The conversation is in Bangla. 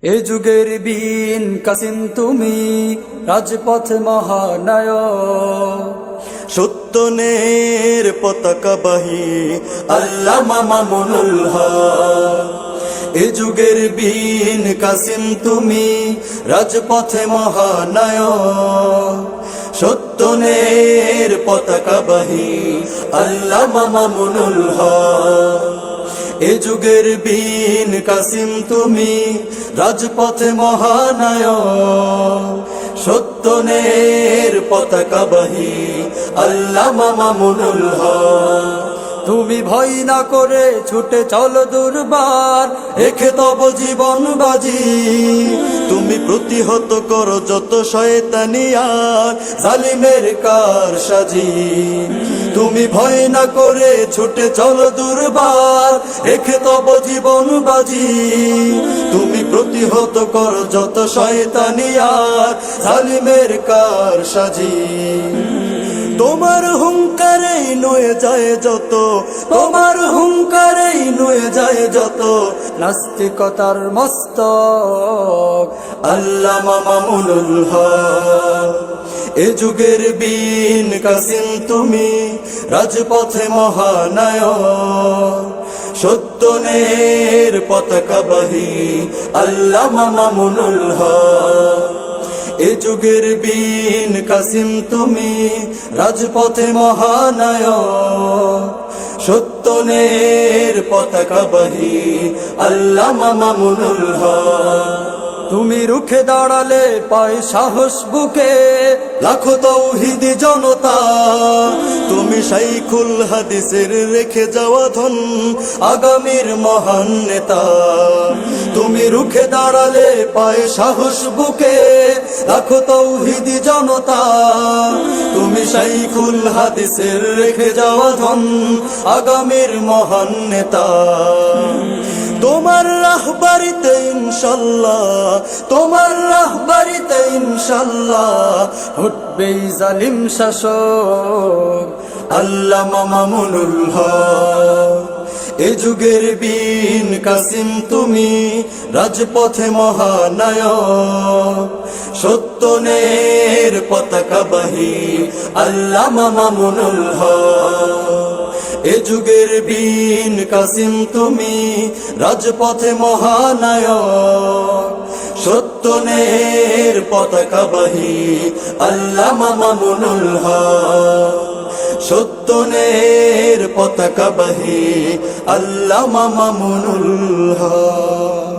এ যুগের বীন কাসিম তুমি, রাজপথ মহানায়ক। সত্যনের পতাকাবাহী আল্লামা মামুনুল হক। এ যুগের বীন কাসিম তুমি, রাজপথে মহানায়ক। সত্যনের পতাকাবাহী আল্লামা মামুনুল হক। এ যুগের বীন কাসিম তুমি, রাজপথে মহানায়ক। সত্যনের পতাকাবাহী আল্লামা মামুনুল হক। তুমি ভয় না করে ছুটে চলো দুর্বার, রেখে তব জীবন বাজি। তুমি প্রতিহত করো যত শয়তানি আর জালিমের কারসাজি। তুমি ভয় না করে ছুটে চলো দুর্বার, রেখে তব জীবন বাজি। তুমি প্রতিহত করো যত শয়তানি আর জালিমের কারসাজি। তোমার হুঙ্কারেই নয়ে যায় যত, তোমার হুঙ্কারেই নয়ে যায় যত নাস্তিকতার মস্তক আল্লামা মামুনুল হক। এ যুগের বীন কাসিম তুমি, রাজপথে মহানায়ক। সত্যনের পতাকাবাহী আল্লামা মামুনুল হক। এ যুগের বীন কাসিম তুমি, রাজপথে মহানায়ক। সত্যনের পতাকাবাহী আল্লামা মামুনুল হক। তুমি রুখে দাঁড়ালে পায় সাহস বুকে লাখো তাওহীদি জনতা। তুমি শাইখুল হাদিসের রেখে যাওয়া ধন, আগামীর মহান নেতা। তুমি রুখে দাঁড়ালে পায় সাহস বুকে লাখো তাওহীদি জনতা। তুমি শাইখুল হাদিসের রেখে যাওয়া ধন, আগামীর মহান নেতা। তোমার রাহবারিতে ইনশাল্লাহ, তোমার রাহবারিতে ইনশাল্লাহ উঠবে জালিম শাসক আল্লামা মামুনুল হক। এ যুগের বীন কাসিম তুমি, রাজপথে মহানায়ক। সত্যনের পতাকাবাহী আল্লামা মামুনুল হক। এ যুগের বীন কাসিম তুমি, রাজপথে মহানায়ক। সত্যনের পতাকাবাহী আল্লামা মামুনুল হক। সত্যনের পতাকাবাহী আল্লামা মামুনুল হক।